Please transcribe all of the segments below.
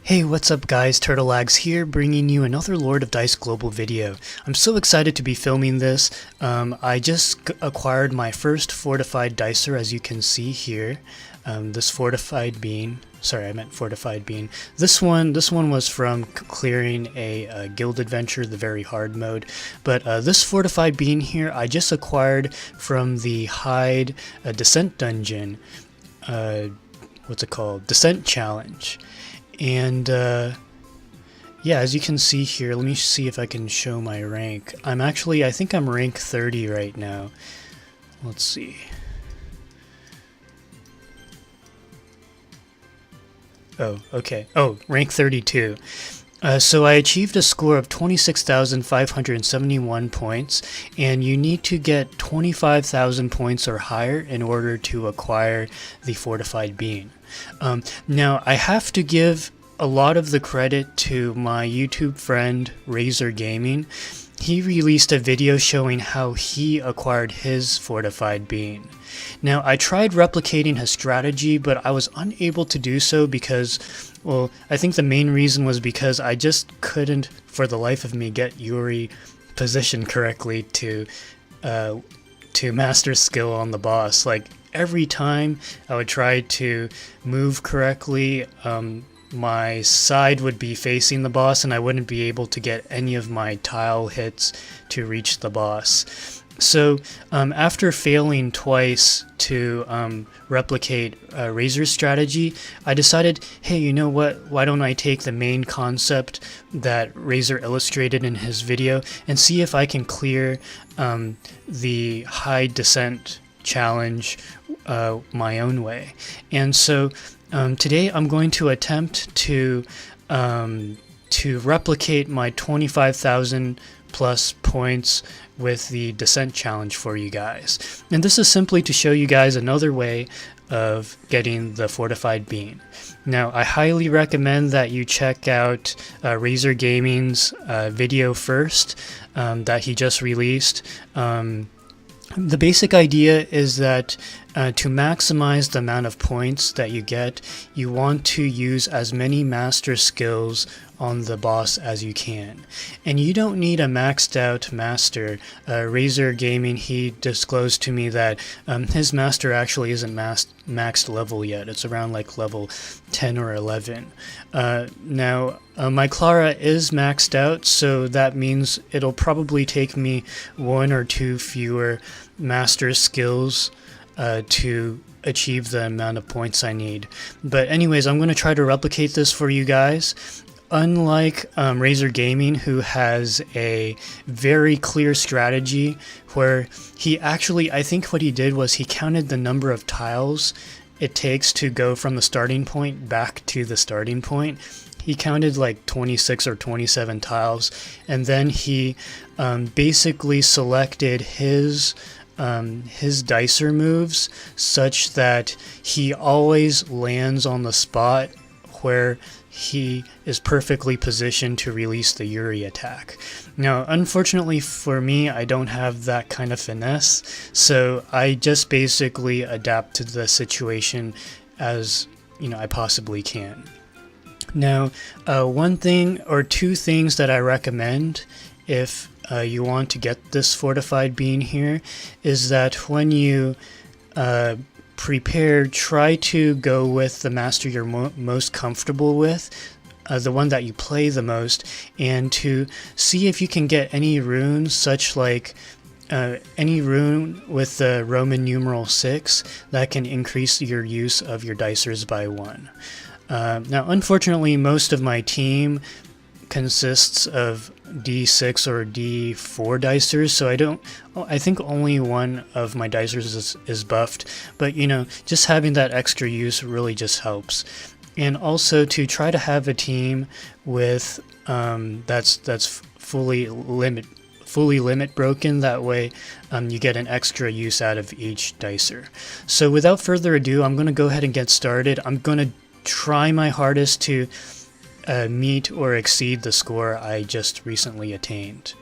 Hey, what's up guys, TurtleLags here, bringing you another Lord of Dice Global video. I'm so excited to be filming this. I just acquired my first Fortified dicer, as you can see here. This Fortified bean, Fortified bean. This one was from clearing a guild adventure, the very hard mode. But this Fortified bean here, I just acquired from the Hyde Descent dungeon. What's it called? Descent challenge. And yeah, as you can see here, let me see if I can show my rank. I think I'm rank 30 right now. Let's see. Oh, okay. Oh, rank 32. So I achieved a score of 26,571 points, and you need to get 25,000 points or higher in order to acquire the Fortified bean. Now, I have to give a lot of the credit to my YouTube friend RayzorGaming. He released a video showing how he acquired his Fortified bean. Now, I tried replicating his strategy, but I was unable to do so because, well, I think the main reason was because I just couldn't, for the life of me, get Yuri positioned correctly to master skill on the boss. Like, every time I would try to move correctly, my side would be facing the boss and I wouldn't be able to get any of my tile hits to reach the boss. So after failing twice to replicate Razor's strategy, I decided, hey, you know what, why don't I take the main concept that Razor illustrated in his video and see if I can clear the Hyde Descent challenge my own way. And so today I'm going to attempt to replicate my 25,000 plus points with the Descent challenge for you guys. And this is simply to show you guys another way of getting the Fortified bean. Now, I highly recommend that you check out RayzorGaming's video first that he just released. The basic idea is that to maximize the amount of points that you get, you want to use as many master skills on the boss as you can. And you don't need a maxed out master. RayzorGaming, he disclosed to me that his master actually isn't maxed level yet. It's around like level 10 or 11. Now, my Clara is maxed out, so that means it'll probably take me 1 or 2 fewer master skills to achieve the amount of points I need. But anyways, I'm going to try to replicate this for you guys. Unlike RayzorGaming, who has a very clear strategy where he actually, I think what he did was he counted the number of tiles it takes to go from the starting point back to the starting point. He counted like 26 or 27 tiles, and then he basically selected his dicer moves such that he always lands on the spot where he is perfectly positioned to release the Yuri attack. Now, unfortunately for me, I don't have that kind of finesse, so I just basically adapt to the situation as, you know, I possibly can. Now, one thing or two things that I recommend if you want to get this Fortified bean here is that when you prepare, try to go with the master you're most comfortable with, the one that you play the most, and to see if you can get any runes, such like any rune with the Roman numeral 6 that can increase your use of your dicers by 1. Now, unfortunately, most of my team consists of D6 or D4 dicers, so I think only one of my dicers is buffed, but you know, just having that extra use really just helps. And also to try to have a team with that's fully limit broken, that way you get an extra use out of each dicer. So without further ado, I'm going to go ahead and get started. I'm going to try my hardest to meet or exceed the score I just recently attained.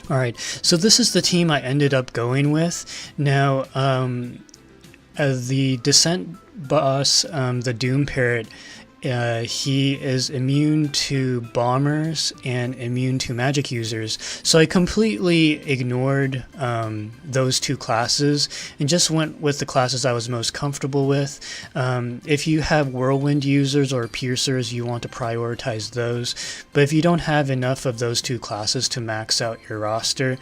Alright, so this is the team I ended up going with. Now, the Descent boss, the Doom Parrot, he is immune to bombers and immune to magic users. So I completely ignored those two classes and just went with the classes I was most comfortable with. If you have whirlwind users or piercers, you want to prioritize those. But if you don't have enough of those two classes to max out your roster,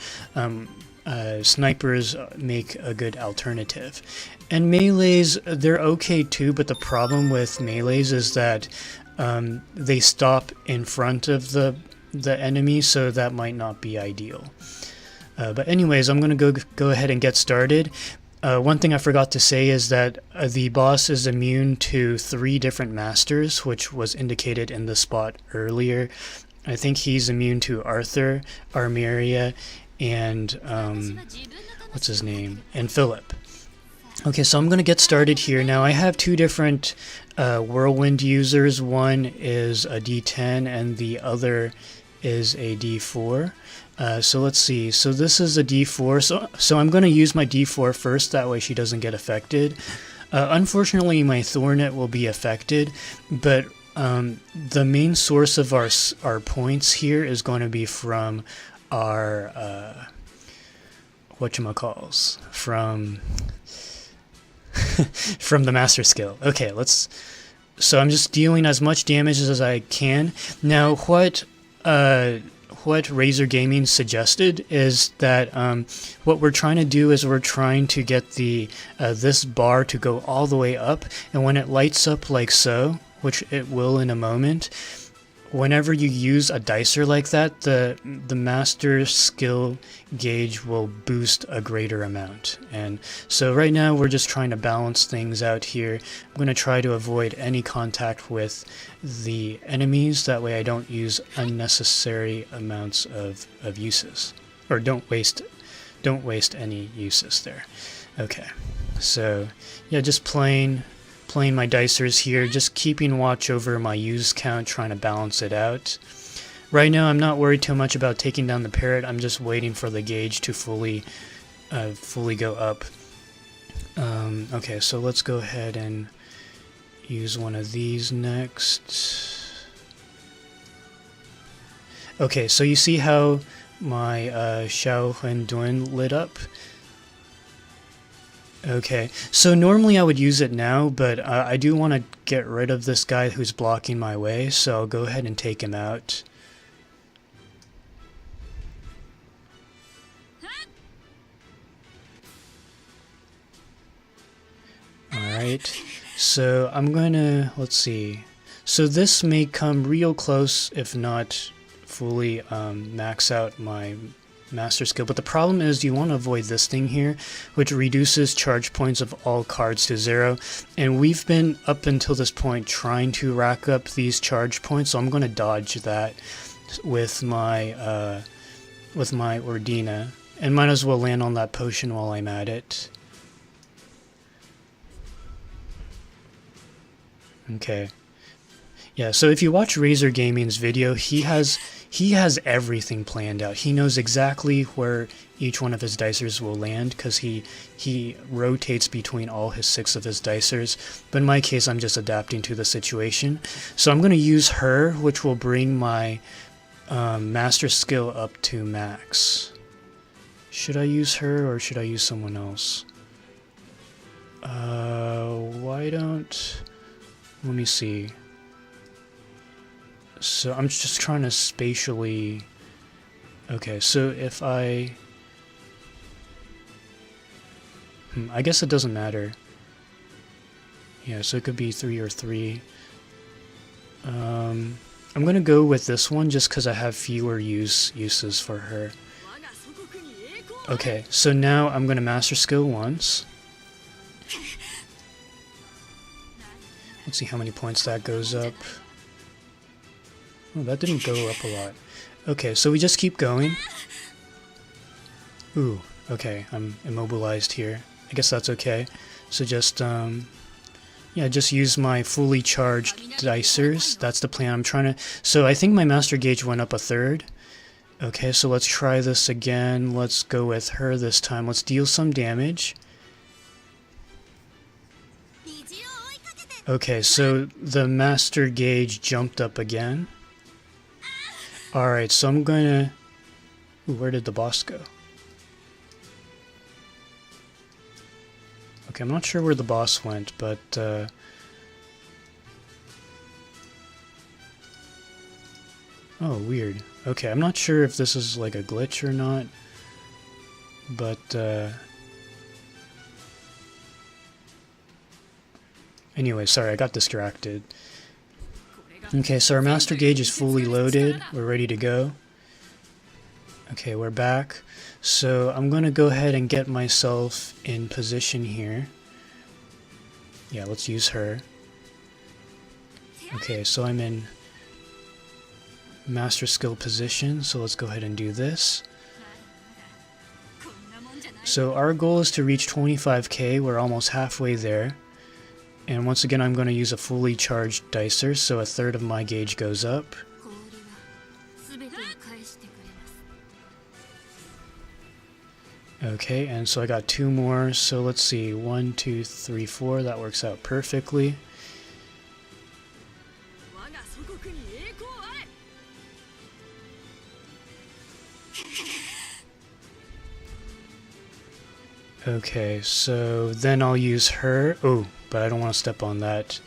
snipers make a good alternative. And melees, they're okay too, but the problem with melees is that they stop in front of the enemy, so that might not be ideal. But anyways, I'm going to go ahead and get started. One thing I forgot to say is that the boss is immune to 3 different masters, which was indicated in the spot earlier. I think he's immune to Arthur, Armeria, and what's his name? And Philip. Okay, so I'm going to get started here. Now I have 2 different whirlwind users. One is a D10 and the other is a D4. So let's see. So this is a D4. So I'm going to use my D4 first. That way she doesn't get affected. Unfortunately, my Thornet will be affected, but the main source of our points here is going to be from our whatchamacalls, from the master skill. Okay, so I'm just dealing as much damage as I can. Now what RayzorGaming suggested is that what we're trying to do is we're trying to get this bar to go all the way up, and when it lights up like so, which it will in a moment, whenever you use a dicer like that, the master skill gauge will boost a greater amount. And so right now we're just trying to balance things out here. I'm going to try to avoid any contact with the enemies, that way I don't use unnecessary amounts of uses, or don't waste any uses there. Okay, so yeah, just playing my dicers here, just keeping watch over my use count, trying to balance it out. Right now I'm not worried too much about taking down the parrot. I'm just waiting for the gauge to fully go up. Okay, so let's go ahead and use one of these next. Okay, so you see how my Xiaohuan lit up? Okay, so normally I would use it now, but I do want to get rid of this guy who's blocking my way, so I'll go ahead and take him out. Alright, so I'm gonna, let's see. So this may come real close, if not fully max out my master skill, but the problem is you want to avoid this thing here, which reduces charge points of all cards to 0, and we've been up until this point trying to rack up these charge points, so I'm going to dodge that with my Ordina, and might as well land on that potion while I'm at it. Okay. Yeah, so if you watch RayzorGaming's video, he has everything planned out. He knows exactly where each one of his dicers will land, because he rotates between all 6 of his dicers. But in my case, I'm just adapting to the situation. So I'm going to use her, which will bring my master skill up to max. Should I use her or should I use someone else? Why don't... Let me see. So I'm just trying to spatially... Okay, so if I guess it doesn't matter. Yeah, so it could be 3 or 3. I'm gonna go with this one just because I have fewer uses for her. Okay, so now I'm gonna master skill once. Let's see how many points that goes up. Oh, that didn't go up a lot. Okay, so we just keep going. Ooh, okay, I'm immobilized here. I guess that's okay. So just, yeah, just use my fully charged dicers. That's the plan I'm trying to... So I think my master gauge went up a 1/3. Okay, so let's try this again. Let's go with her this time. Let's deal some damage. Okay, so the master gauge jumped up again. Alright, so I'm gonna... Ooh, where did the boss go? Okay, I'm not sure where the boss went, but... Oh, weird. Okay, I'm not sure if this is like a glitch or not, but... Anyway, sorry, I got distracted. Okay, so our master gauge is fully loaded. We're ready to go. Okay, we're back. So I'm going to go ahead and get myself in position here. Yeah, let's use her. Okay, so I'm in master skill position, so let's go ahead and do this. So our goal is to reach 25k. We're almost halfway there. And once again, I'm going to use a fully charged dicer, so a third of my gauge goes up. Okay, and so I got 2 more, so let's see, 1, 2, 3, 4, that works out perfectly. Okay, so then I'll use her. Oh, but I don't want to step on that.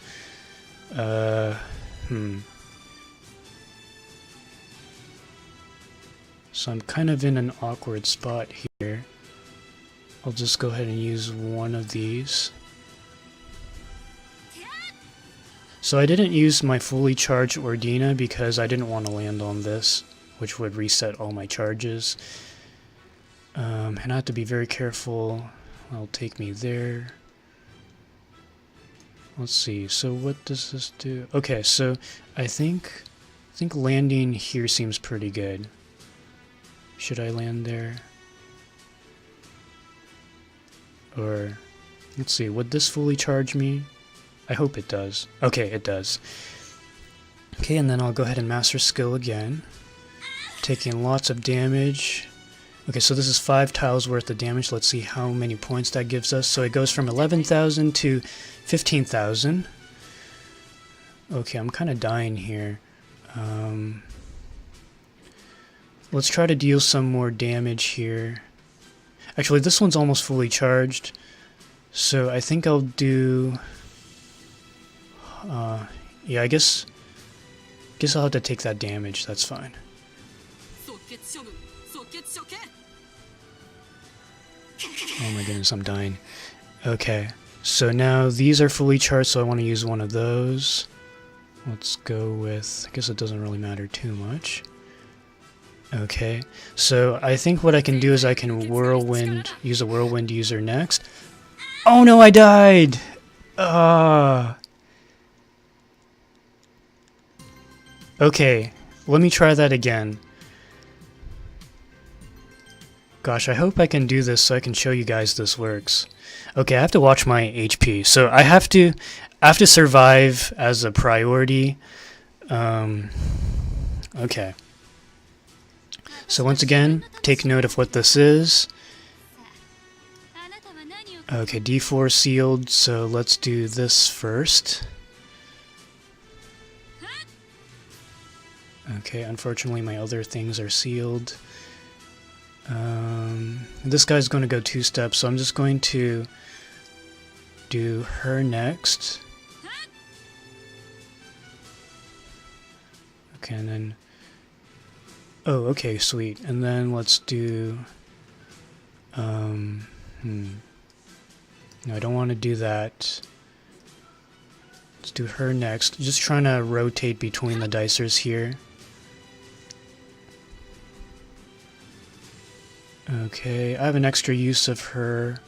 So I'm kind of in an awkward spot here. I'll just go ahead and use one of these. So I didn't use my fully charged Ordina because I didn't want to land on this, which would reset all my charges. And I have to be very careful. It'll take me there. Let's see, so what does this do? Okay, so I think landing here seems pretty good. Should I land there? Or, let's see, would this fully charge me? I hope it does. Okay, it does. Okay, and then I'll go ahead and master skill again. Taking lots of damage. Okay, so this is 5 tiles worth of damage. Let's see how many points that gives us. So it goes from 11,000 to 15,000. Okay, I'm kind of dying here. Let's try to deal some more damage here. Actually, this one's almost fully charged. So I think I'll do... yeah, I guess I'll have to take that damage. That's fine. Oh my goodness, I'm dying. Okay, so now these are fully charged, so I want to use one of those. Let's go with... I guess it doesn't really matter too much. Okay, so I think what I can do is I can use a whirlwind user next. Oh no, I died! Okay, let me try that again. Gosh, I hope I can do this so I can show you guys this works. Okay, I have to watch my HP. So I have to survive as a priority. Okay. So once again, take note of what this is. Okay, D4 sealed, so let's do this first. Okay, unfortunately my other things are sealed. This guy's going to go 2 steps, so I'm just going to do her next. Okay, and then... Oh, okay, sweet. And then let's do... No, I don't want to do that. Let's do her next. Just trying to rotate between the dicers here. Okay, I have an extra use of her.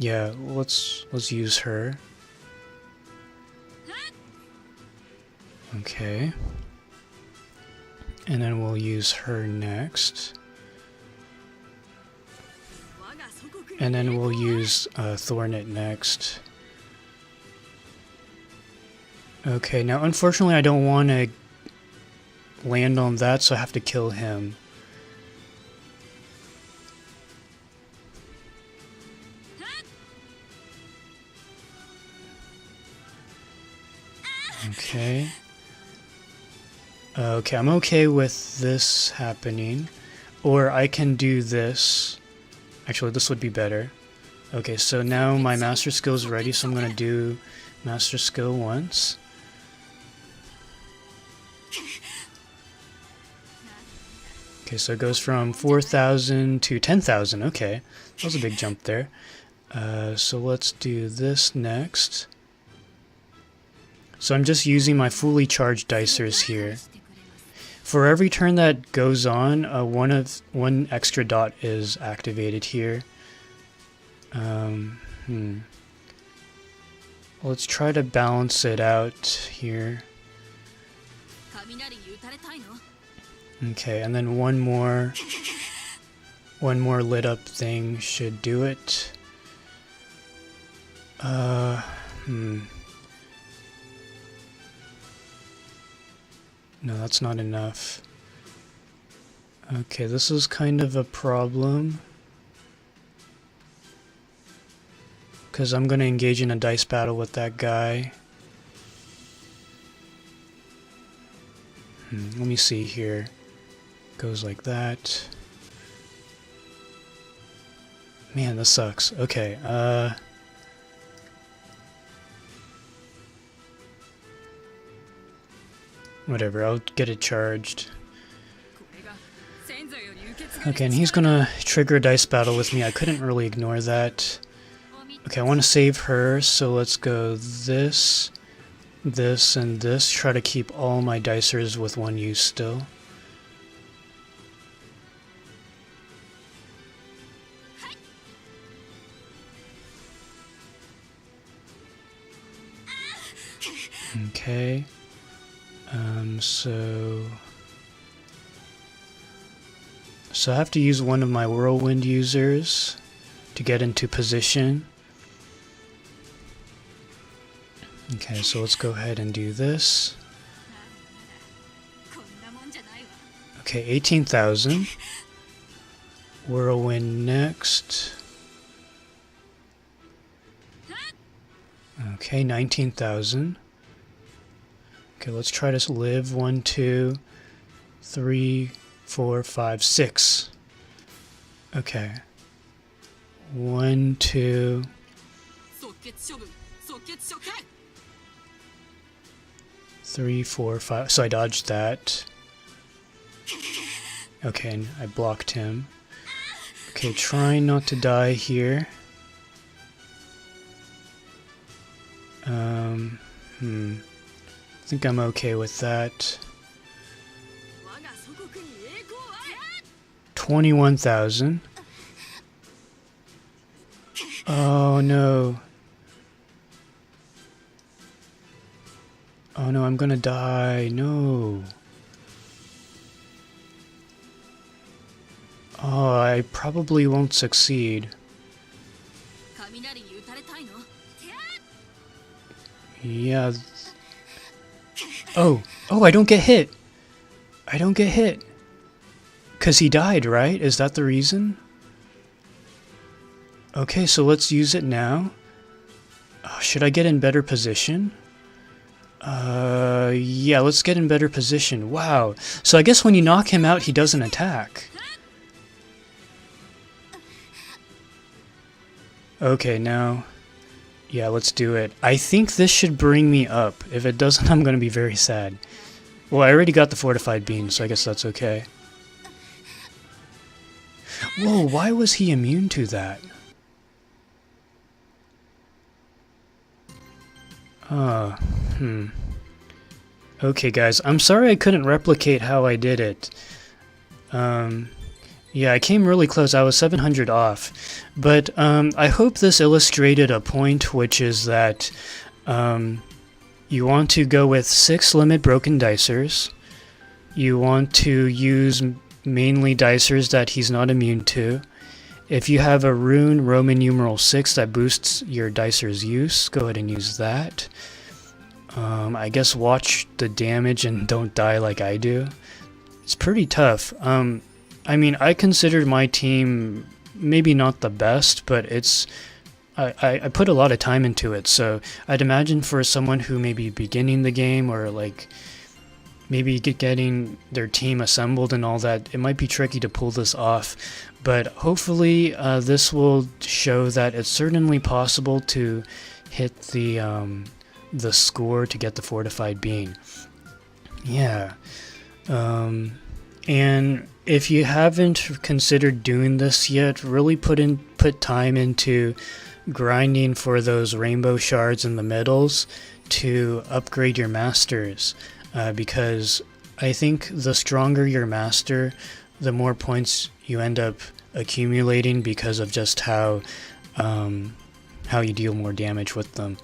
Yeah, let's use her. Okay. And then we'll use her next. And then we'll use Thornet next. Okay, now unfortunately I don't want to land on that, so I have to kill him. Okay. Okay, I'm okay with this happening. Or I can do this. Actually, this would be better. Okay, so now my master skill is ready, so I'm going to do master skill once. Okay, so it goes from 4,000 to 10,000. Okay, that was a big jump there. So let's do this next. So I'm just using my fully charged dicers here. For every turn that goes on, one extra dot is activated here. Let's try to balance it out here. Okay, and then one more lit up thing should do it. No, that's not enough. Okay, this is kind of a problem, because I'm going to engage in a dice battle with that guy. Let me see here. Goes like that. Man, this sucks. Okay, whatever, I'll get it charged. Okay, and he's gonna trigger a dice battle with me. I couldn't really ignore that. Okay, I want to save her, so let's go this, this, and this. Try to keep all my dicers with one use still. Okay. So I have to use one of my whirlwind users to get into position. Okay, so let's go ahead and do this. Okay, 18,000. Whirlwind next. Okay, 19,000. Okay, let's try to live. 1, 2, 3, 4, 5, 6. Okay. 1, 2. 3, 4, 5. So I dodged that. Okay, and I blocked him. Okay, trying not to die here. I think I'm okay with that. 21,000. Oh no. Oh no, I'm gonna die. No. Oh, I probably won't succeed. Yeah. Oh, I don't get hit. I don't get hit. 'Cause he died, right? Is that the reason? Okay, so let's use it now. Should I get in better position? Yeah, let's get in better position. Wow. So I guess when you knock him out, he doesn't attack. Okay, now... Yeah, let's do it. I think this should bring me up. If it doesn't, I'm going to be very sad. Well, I already got the Fortified Beam, so I guess that's okay. Whoa, why was he immune to that? Okay, guys, I'm sorry I couldn't replicate how I did it. Yeah, I came really close. I was 700 off. But I hope this illustrated a point, which is that you want to go with 6 limit broken dicers. You want to use mainly dicers that he's not immune to. If you have a rune Roman numeral 6 that boosts your dicer's use, go ahead and use that. I guess watch the damage and don't die like I do. It's pretty tough. I mean, I considered my team maybe not the best, but it's I put a lot of time into it, so I'd imagine for someone who may be beginning the game or like maybe getting their team assembled and all that, it might be tricky to pull this off. But hopefully this will show that it's certainly possible to hit the score to get the Fortified Bean. Yeah. And if you haven't considered doing this yet, really put time into grinding for those rainbow shards in the middles to upgrade your masters, because I think the stronger your master, the more points you end up accumulating because of just how you deal more damage with them.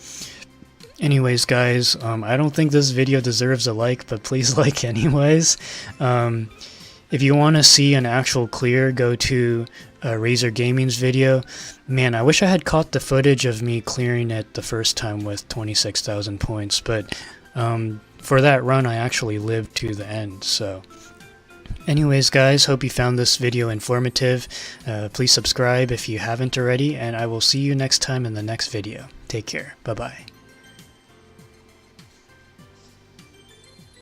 Anyways, guys, I don't think this video deserves a like, but please like anyways. If you want to see an actual clear, go to RayzorGaming's video. Man, I wish I had caught the footage of me clearing it the first time with 26,000 points, but for that run I actually lived to the end. So anyways, guys, hope you found this video informative. Please subscribe if you haven't already, and I will see you next time in the next video. Take care. Bye-bye.